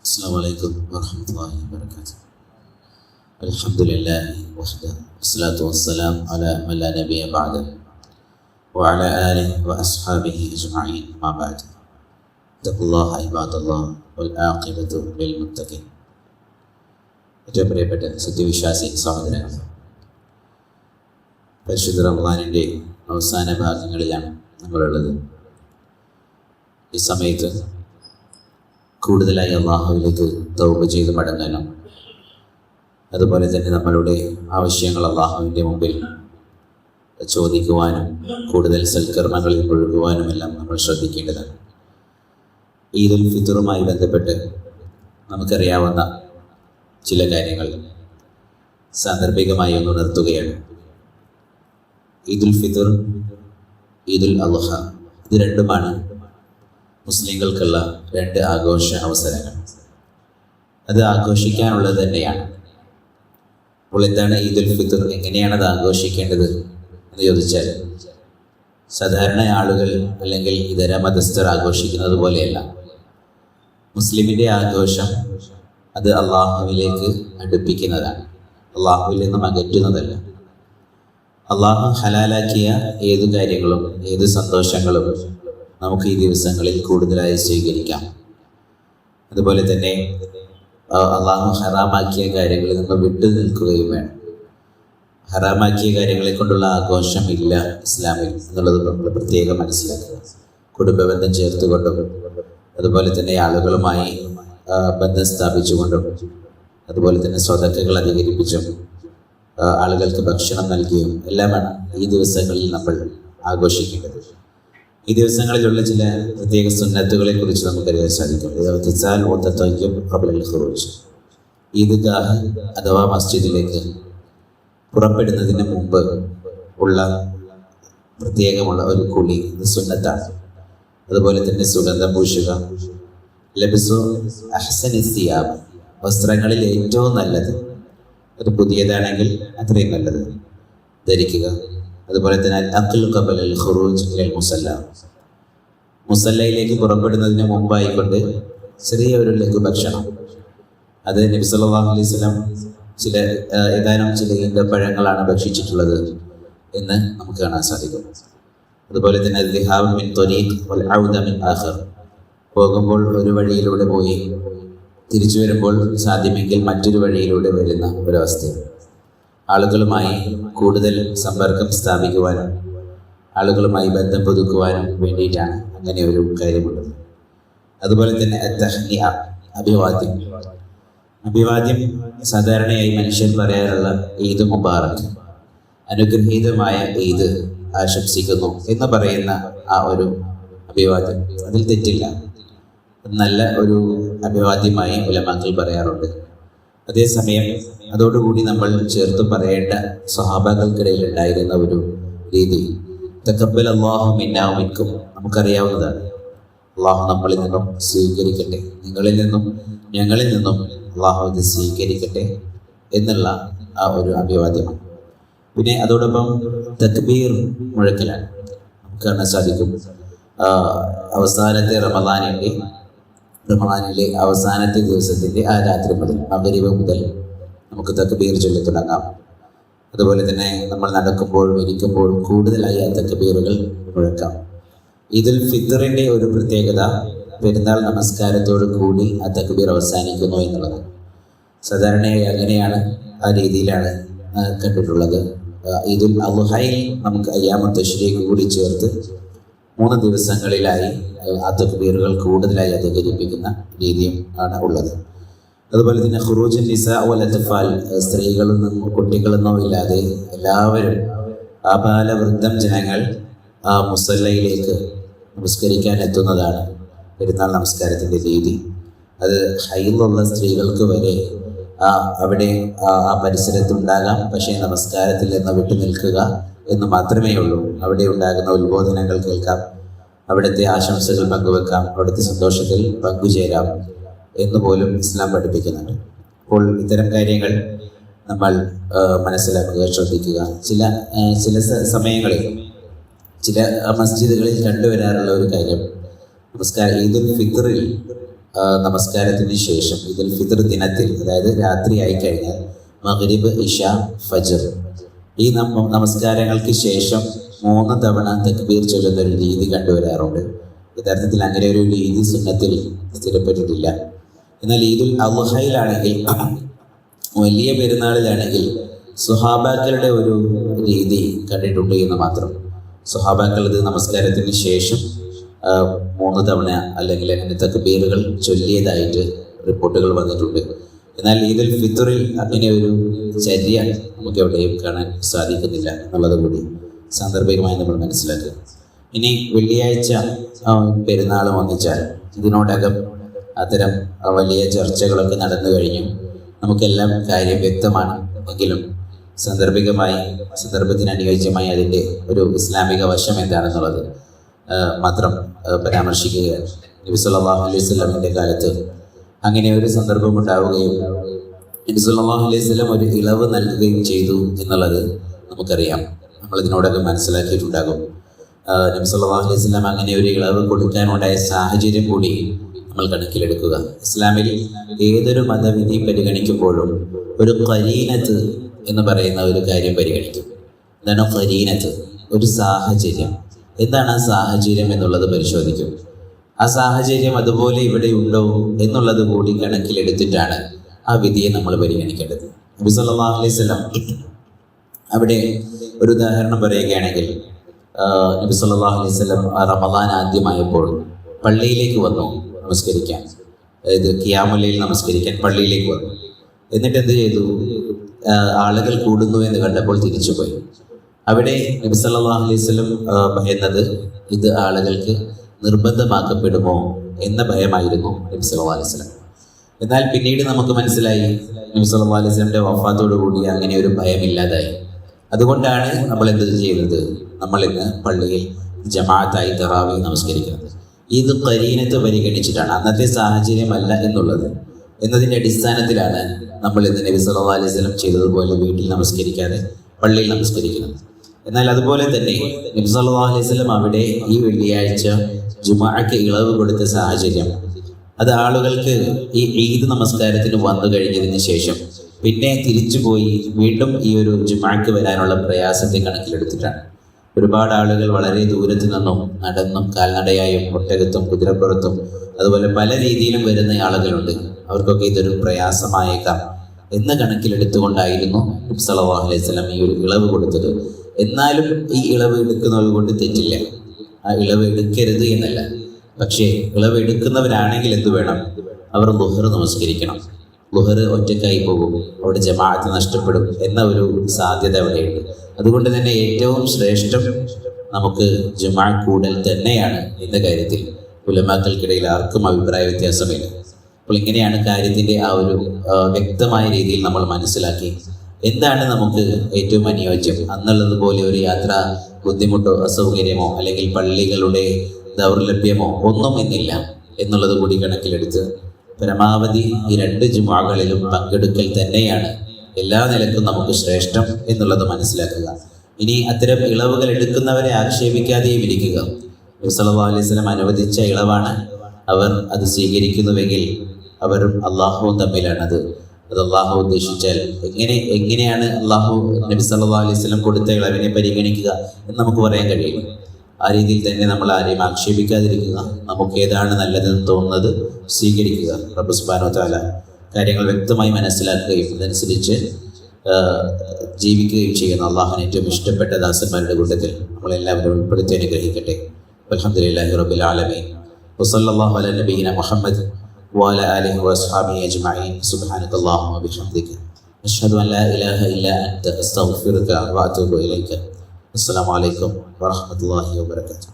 السلام عليكم ورحمة الله وبركاته. الحمد لله وحده والصلاة والسلام على من لا نبي بعده وعلى آله وأصحابه أجمعين ما بعد. اتقوا الله عباد الله والعاقبة للمتقين. ഏറ്റവും പ്രിയപ്പെട്ട സത്യവിശ്വാസി സഹോദരങ്ങൾ, പരിശുദ്ധ റമദാനിൻ്റെ അവസാന ഭാഗങ്ങളിലാണ് നമ്മളുള്ളത്. ഈ സമയത്ത് കൂടുതലായി അള്ളാഹുവിലേക്ക് തൗബ ചെയ്ത് മടങ്ങാനും അതുപോലെ തന്നെ നമ്മളുടെ ആവശ്യങ്ങൾ അള്ളാഹുവിൻ്റെ മുമ്പിൽ ചോദിക്കുവാനും കൂടുതൽ സൽക്കർമ്മങ്ങളിൽ മുഴുകുവാനുമെല്ലാം നമ്മൾ ശ്രദ്ധിക്കേണ്ടതാണ്. ഈദുൽ ഫിത്തറുമായി ബന്ധപ്പെട്ട് നമുക്കറിയാവുന്ന ചില കാര്യങ്ങൾ സാന്ദർഭികമായി ഒന്ന് ഉണർത്തുകയാണ്. ഈദുൽ ഫിത്തർ, ഈദുൽ അദ്ഹ, ഇത് രണ്ടുമാണ് മുസ്ലിങ്ങൾക്കുള്ള രണ്ട് ആഘോഷ അവസരങ്ങൾ. അത് ആഘോഷിക്കാനുള്ളത് തന്നെയാണ്. അപ്പോൾ എന്താണ് ഈദുൽ ഫിത്തർ, എങ്ങനെയാണ് അത് ആഘോഷിക്കേണ്ടത് എന്ന് ചോദിച്ചാൽ, സാധാരണ ആളുകൾ അല്ലെങ്കിൽ ഇതര മതസ്ഥർ ആഘോഷിക്കുന്നത് പോലെയല്ല. മുസ്ലിമിൻ്റെ ആഘോഷം അത് അള്ളാഹുവിലേക്ക് അടുപ്പിക്കുന്നതാണ്, അള്ളാഹുവിൽ നിന്നും അകറ്റുന്നതല്ല. അള്ളാഹു ഹലാലാക്കിയ ഏതു കാര്യങ്ങളും ഏത് സന്തോഷങ്ങളും നമുക്ക് ഈ ദിവസങ്ങളിൽ കൂടുതലായി സ്വീകരിക്കാം. അതുപോലെ തന്നെ അള്ളാഹു ഹറാമാക്കിയ കാര്യങ്ങളിൽ നിന്ന് വിട്ടു നിൽക്കുകയും വേണം. ഹറാമാക്കിയ കാര്യങ്ങളെ കൊണ്ടുള്ള ആഘോഷം ഇല്ല ഇസ്ലാമിൽ എന്നുള്ളത് നമ്മൾ പ്രത്യേകം മനസ്സിലാക്കുക. കുടുംബബന്ധം ചേർത്തുകൊണ്ടും അതുപോലെ തന്നെ ആളുകളുമായി ബന്ധം സ്ഥാപിച്ചുകൊണ്ടും അതുപോലെ തന്നെ സ്വതക്കകൾ അധികരിപ്പിച്ചും ആളുകൾക്ക് ഭക്ഷണം നൽകിയും എല്ലാമാണ് ഈ ദിവസങ്ങളിൽ നമ്മൾ ആഘോഷിക്കേണ്ടത്. ഈ ദിവസങ്ങളിലുള്ള ചില പ്രത്യേക സുന്നത്തുകളെ കുറിച്ച് നമുക്കറിയാൻ സാധിക്കും. ഈദ്ഗാഹ് അഥവാ മസ്ജിദിലേക്ക് പുറപ്പെടുന്നതിന് മുമ്പ് ഉള്ള പ്രത്യേകമുള്ള ഒരു കുളി, ഇത് സുന്നത്താണ്. അതുപോലെ തന്നെ സുഗന്ധം പൂശുക, ലബ്സു അഹ്സനി സിയാബ്, വസ്ത്രങ്ങളിൽ ഏറ്റവും നല്ലത്, അത് പുതിയതാണെങ്കിൽ അത്രയും നല്ലത് ധരിക്കുക. അതുപോലെ തന്നെ അഖ്ൽ ഖബല അൽ ഖുറൂജ് ഇലൽ മുസല്ല, മുസല്ലയിലേക്ക് പുറപ്പെടുന്നതിന് മുമ്പായിക്കൊണ്ട് ചെറിയൊരു ലഘുഭക്ഷണം, അത് നബി സല്ലല്ലാഹു അലൈഹി വസല്ലം ഏതാനും ചില ഈന്തപ്പഴങ്ങളാണ് ഭക്ഷിച്ചിട്ടുള്ളത് എന്ന് നമുക്ക് കാണാൻ സാധിക്കും. അതുപോലെ തന്നെ ദിഹാബ് മിൻ ത്വരീഖ് വൽ ഔദ മിൻ ആഖർ, പോകുമ്പോൾ ഒരു വഴിയിലൂടെ പോയി തിരിച്ചു വരുമ്പോൾ സാധ്യമെങ്കിൽ മറ്റൊരു വഴിയിലൂടെ വരുന്ന ഒരവസ്ഥയാണ്. ആളുകളുമായി കൂടുതൽ സമ്പർക്കം സ്ഥാപിക്കുവാനും ആളുകളുമായി ബന്ധം പുതുക്കുവാനും വേണ്ടിയിട്ടാണ് അങ്ങനെ ഒരു കാര്യമുള്ളത്. അതുപോലെ തന്നെ തഹ്നിയ, അഭിവാദ്യം. അഭിവാദ്യം സാധാരണയായി മനുഷ്യൻ പറയാറുള്ള ഈദ് മുബാറക്, അനുഗ്രഹീതമായ ഈദ് ആശംസിക്കുന്നു എന്ന് പറയുന്ന ആ ഒരു അഭിവാദ്യം, അതിൽ തെറ്റില്ല. നല്ല ഒരു അഭിവാദ്യമായി ഉലമാക്കൾ പറയാറുണ്ട്. അതേസമയം അതോടുകൂടി നമ്മൾ ചേർത്ത് പറയേണ്ട സ്വഹാബാക്കൾക്കിടയിൽ ഉണ്ടായിരുന്ന ഒരു രീതി, തഖബ്ബൽ അല്ലാഹു മിന്നാ മിൻകും, നമുക്കറിയാവുന്നതാണ്. അള്ളാഹു നമ്മളിൽ നിന്നും സ്വീകരിക്കട്ടെ, നിങ്ങളിൽ നിന്നും ഞങ്ങളിൽ നിന്നും അള്ളാഹു ഇത് സ്വീകരിക്കട്ടെ എന്നുള്ള ആ ഒരു അഭിവാദ്യമാണ്. പിന്നെ അതോടൊപ്പം തക്ബീർ മുഴക്കലാണ്. നമുക്ക് കാണാൻ സാധിക്കും അവസാനത്തെ റമദാനിലെ അവസാനത്തെ ദിവസത്തിൻ്റെ ആ രാത്രി മുതൽ മഗ്‌രിബ് മുതൽ നമുക്ക് തക്ബീർ ചൊല്ലി തുടങ്ങാം. അതുപോലെ തന്നെ നമ്മൾ നടക്കുമ്പോഴും ഇരിക്കുമ്പോഴും കൂടുതലായി ആ തക്ബീറുകൾ മുഴക്കാം. ഈദുൽ ഫിത്തറിൻ്റെ ഒരു പ്രത്യേകത, പെരുന്നാൾ നമസ്കാരത്തോടു കൂടി ആ തക്ബീർ അവസാനിക്കുന്നു എന്നുള്ളത്. സാധാരണയായി അങ്ങനെയാണ്, ആ രീതിയിലാണ് കണ്ടിട്ടുള്ളത്. ഈദുൽ അദ്ഹയിൽ നമുക്ക് അയ്യാമു തശ്രീഖ് കൂടി ചേർത്ത് 3 ദിവസങ്ങളിലായി ആ തക്ബീറുകൾ കൂടുതലായി അധികരിപ്പിക്കുന്ന രീതിയും ആണ് ഉള്ളത്. അതുപോലെ തന്നെ ഖുറൂജുൻ നിസാ വൽ അത്ഫാൽ, സ്ത്രീകളെന്നോ കുട്ടികളെന്നോ ഇല്ലാതെ എല്ലാവരും ആബാലവൃദ്ധം ജനങ്ങൾ ആ മുസല്ലയിലേക്ക് നമസ്കരിക്കാൻ എത്തുന്നതാണ് പെരുന്നാൾ നമസ്കാരത്തിൻ്റെ രീതി. അത് ഹൈലുള്ള സ്ത്രീകൾക്ക് വരെ അവിടെ ആ പരിസരത്തുണ്ടാകാം, പക്ഷേ നമസ്കാരത്തിൽ നിന്ന് വിട്ടു നിൽക്കുക എന്ന് മാത്രമേ ഉള്ളൂ. അവിടെ ഉണ്ടാകുന്ന ഉത്ബോധനങ്ങൾ കേൾക്കാം, അവിടുത്തെ ആശംസകൾ പങ്കുവെക്കാം, അവിടുത്തെ സന്തോഷത്തിൽ പങ്കുചേരാം എന്ന് പോലും ഇസ്ലാം പഠിപ്പിക്കുന്നുണ്ട്. അപ്പോൾ ഇത്തരം കാര്യങ്ങൾ നമ്മൾ മനസ്സിലാക്കുക, ശ്രദ്ധിക്കുക. ചില സമയങ്ങളിൽ ചില മസ്ജിദുകളിൽ കണ്ടുവരാറുള്ള ഒരു കാര്യം, ഈദുൽ ഫിത്തറിൽ നമസ്കാരത്തിന് ശേഷം ഈദുൽ ഫിത്ർ ദിനത്തിൽ, അതായത് രാത്രിയായി കഴിഞ്ഞാൽ മഗ്രിബ്, ഇഷ, ഫജ്ർ ഈ നമസ്കാരങ്ങൾക്ക് ശേഷം 3 തവണ തക്ബീർ ചൊല്ലുന്ന ഒരു രീതി കണ്ടുവരാറുണ്ട്. യഥാർത്ഥത്തിൽ അങ്ങനെ ഒരു രീതി സുന്നത്തിൽ സ്ഥിരപ്പെട്ടിട്ടില്ല. എന്നാൽ ഈദുൽ അദ്ഹയിലാണെങ്കിൽ, വലിയ പെരുന്നാളിലാണെങ്കിൽ സ്വഹാബാക്കളുടെ ഒരു രീതി കണ്ടിട്ടുണ്ട് എന്ന് മാത്രം. സ്വഹാബാക്കൾ ഇത് നമസ്കാരത്തിന് ശേഷം 3 തവണ അല്ലെങ്കിൽ അങ്ങനെ തക്ബീറുകൾ ചൊല്ലിയതായിട്ട് റിപ്പോർട്ടുകൾ വന്നിട്ടുണ്ട്. എന്നാൽ ഈദുൽ ഫിത്റിൽ അങ്ങനെ ഒരു ചര്യ നമുക്ക് എവിടെയും കാണാൻ സാധിക്കുന്നില്ല എന്നുള്ളത് കൂടി സാന്ദർഭികമായി നമ്മൾ മനസ്സിലാക്കുക. ഇനി വെള്ളിയാഴ്ച പെരുന്നാൾ വന്നിച്ചാൽ ഇതിനോടകം അത്തരം വലിയ ചർച്ചകളൊക്കെ നടന്നു കഴിഞ്ഞു. നമുക്കെല്ലാം കാര്യം വ്യക്തമാണ്. എങ്കിലും സന്ദർഭത്തിന് അനുയോജ്യമായി അതിൻ്റെ ഒരു ഇസ്ലാമിക വശം എന്താണെന്നുള്ളത് മാത്രം പരാമർശിക്കുകയാണ്. നബി സല്ലല്ലാഹു അലൈഹി വസല്ലമിൻ്റെ കാലത്ത് അങ്ങനെ ഒരു സന്ദർഭം ഉണ്ടാവുകയും നബി സല്ലല്ലാഹു അലൈഹി വസല്ലം ഒരു ഇളവ് നൽകുകയും ചെയ്തു എന്നുള്ളത് നമുക്കറിയാം. നമ്മളിതിനോടൊക്കെ മനസ്സിലാക്കിയിട്ടുണ്ടാകും. നബി സല്ലല്ലാഹു അലൈഹി വസല്ലം അങ്ങനെ ഒരു ഇളവ് കൊടുക്കാനുണ്ടായ സാഹചര്യം കൂടി നമ്മൾ കണക്കിലെടുക്കുക. ഇസ്ലാമിൽ ഏതൊരു മതവിധി പരിഗണിക്കുമ്പോഴും ഒരു ഖരീനത്ത് എന്ന് പറയുന്ന ഒരു കാര്യം പരിഗണിക്കും. എന്താണ് ഖരീനത്ത്? ഒരു സാഹചര്യം. എന്താണ് ആ സാഹചര്യം എന്നുള്ളത് പരിശോധിക്കും. ആ സാഹചര്യം അതുപോലെ ഇവിടെ ഉണ്ടോ എന്നുള്ളത് കൂടി കണക്കിലെടുത്തിട്ടാണ് ആ വിധിയെ നമ്മൾ പരിഗണിക്കേണ്ടത്. നബി സല്ലല്ലാഹു അലൈഹി വസല്ലം അവിടെ ഒരു ഉദാഹരണം പറയുകയാണെങ്കിൽ, നബി സല്ലല്ലാഹു അലൈഹി വസല്ലം റമദാൻ ആദ്യമായപ്പോൾ പള്ളിയിലേക്ക് വന്നു നമസ്കരിക്കാൻ, അതായത് ഖിയാമുൽ ലൈൽ നമസ്കരിക്കാൻ പള്ളിയിലേക്ക് വന്നു. എന്നിട്ട് എന്ത് ചെയ്തു? ആളുകൾ കൂടുന്നു എന്ന് കണ്ടപ്പോൾ തിരിച്ചുപോയി. അവിടെ നബി സല്ലല്ലാഹു അലൈഹി വസല്ലം ഭയന്നത് ഇത് ആളുകൾക്ക് നിർബന്ധമാക്കപ്പെടുമോ എന്ന ഭയമായിരുന്നു നബി സല്ലല്ലാഹു അലൈഹി വസല്ലം. എന്നാൽ പിന്നീട് നമുക്ക് മനസ്സിലായി നബി സല്ലല്ലാഹു അലൈഹി വസല്ലമിന്റെ വഫാത്തോടുകൂടി അങ്ങനെ ഒരു ഭയമില്ലാതായി. അതുകൊണ്ടാണ് നമ്മൾ എന്ത് ചെയ്യുന്നത്? നമ്മൾ ഇന്ന് പള്ളിയിൽ ജമാഅത്തായി തറാവീഹ് നമസ്കരിക്കുന്നത്. ഇത് ഖരീനത്ത് പരിഗണിച്ചിട്ടാണ്, അന്നത്തെ സാഹചര്യമല്ല എന്നതിൻ്റെ അടിസ്ഥാനത്തിലാണ് നമ്മൾ ഇന്ന് നബി സല്ലല്ലാഹു അലൈഹി വസല്ലം ചെയ്തതുപോലെ വീട്ടിൽ നമസ്കരിക്കാതെ പള്ളിയിൽ നമസ്കരിക്കുന്നത്. എന്നാൽ അതുപോലെ തന്നെ നബി സല്ലല്ലാഹു അലൈഹി വസല്ലം അവിടെ ഈ വെള്ളിയാഴ്ച ജുമുഅക്ക് ഇളവ് കൊടുത്ത സാഹചര്യം അത് ആളുകൾക്ക് ഈ ഈദ് നമസ്കാരത്തിന് വന്നു കഴിഞ്ഞതിന് ശേഷം പിന്നെ തിരിച്ചുപോയി വീണ്ടും ഈ ഒരു ജുമുഅക്ക് വരാനുള്ള പ്രയാസത്തെ കണക്കിലെടുത്തിട്ടാണ്. ഒരുപാട് ആളുകൾ വളരെ ദൂരത്ത് നിന്നും നടന്നും കാൽനടയായും ഒട്ടകത്തും കുതിരപ്പുറത്തും അതുപോലെ പല രീതിയിലും വരുന്ന ആളുകളുണ്ട്. അവർക്കൊക്കെ ഇതൊരു പ്രയാസമായേക്കാം എന്ന് കണക്കിലെടുത്തുകൊണ്ടായിരുന്നു നബി സല്ലല്ലാഹു അലൈഹി വസല്ലം ഈ ഒരു ഇളവ് കൊടുത്തത്. എന്നാലും ഈ ഇളവ് എടുക്കുന്നത് കൊണ്ട് തെറ്റില്ല, ആ ഇളവ് എടുക്കരുത് എന്നല്ല. പക്ഷേ ഇളവ് എടുക്കുന്നവരാണെങ്കിൽ എന്ത് വേണം? അവർ ളുഹർ നമസ്കരിക്കണം. ളുഹർ ഒറ്റക്കായി പോകും, അവിടെ ജമാഅത്ത് നഷ്ടപ്പെടും എന്ന ഒരു സാധ്യത അവിടെയുണ്ട്. അതുകൊണ്ട് തന്നെ ഏറ്റവും ശ്രേഷ്ഠം നമുക്ക് ജുമുഅ കൂടൽ തന്നെയാണ് എന്ന കാര്യത്തിൽ ഉലമാക്കൾക്കിടയിൽ ആർക്കും അഭിപ്രായ വ്യത്യാസമില്ല. അപ്പോൾ ഇങ്ങനെയാണ് കാര്യത്തിൻ്റെ ആ ഒരു വ്യക്തമായ രീതിയിൽ നമ്മൾ മനസ്സിലാക്കി എന്താണ് നമുക്ക് ഏറ്റവും അനുയോജ്യം. അന്നുള്ളതുപോലെ ഒരു യാത്ര ബുദ്ധിമുട്ടോ അസൗകര്യമോ അല്ലെങ്കിൽ പള്ളികളുടെ ദൗർലഭ്യമോ ഒന്നും ഇന്നില്ല എന്നുള്ളത് കൂടി കണക്കിലെടുത്ത് പരമാവധി ഈ 2 ജുമുഅകളിലും പങ്കെടുക്കൽ തന്നെയാണ് എല്ലാ നിലക്കും നമുക്ക് ശ്രേഷ്ഠം എന്നുള്ളത് മനസ്സിലാക്കുക. ഇനി അത്തരം ഇളവുകൾ എടുക്കുന്നവരെ ആക്ഷേപിക്കാതെയും ഇരിക്കുക. നബി സല്ലല്ലാഹു അലൈഹി വസല്ലം അനുവദിച്ച ഇളവാണ്. അവർ അത് സ്വീകരിക്കുന്നുവെങ്കിൽ അവരും അള്ളാഹുവും തമ്മിലാണത്. അത് അള്ളാഹു ഉദ്ദേശിച്ചാൽ എങ്ങനെയാണ് അള്ളാഹു നബി സല്ലല്ലാഹു അലൈഹി വസല്ലം കൊടുത്ത ഇളവിനെ പരിഗണിക്കുക എന്ന് നമുക്ക് പറയാൻ കഴിയില്ല. ആ രീതിയിൽ തന്നെ നമ്മൾ ആരെയും ആക്ഷേപിക്കാതിരിക്കുക. നമുക്ക് ഏതാണ് നല്ലതെന്ന് തോന്നുന്നത് സ്വീകരിക്കുക. റബ്ബ് സുബ്ഹാനഹു വ തആല കാര്യങ്ങൾ വ്യക്തമായി മനസ്സിലാക്കുകയും അതനുസരിച്ച് ജീവിക്കുകയും ചെയ്യുന്ന അള്ളാഹുവിന് ഏറ്റവും ഇഷ്ടപ്പെട്ട ദാസന്മാരുടെ കൂട്ടത്തിൽ നമ്മളെല്ലാവരും ഉൾപ്പെടുത്തി അനുഗ്രഹിക്കട്ടെ. അൽഹംദുലില്ലാഹി റബ്ബിൽ ആലമീൻ വസല്ലല്ലാഹു അലാ നബിയിന മുഹമ്മദ് വഅലാ ആലിഹി വഅസ്ഹാബിഹി അജ്മഈൻ. സുബ്ഹാനകല്ലാഹുമ്മ വബിഹംദിക അഷ്ഹദു അൻ ലാ ഇലാഹ ഇല്ലാ അൻത അസ്തഗ്ഫിറുക വഅതൂബു ഇലൈക. അസ്സലാമു അലൈക്കും വറഹ്മത്തുള്ളാഹി വബറകാതുഹു.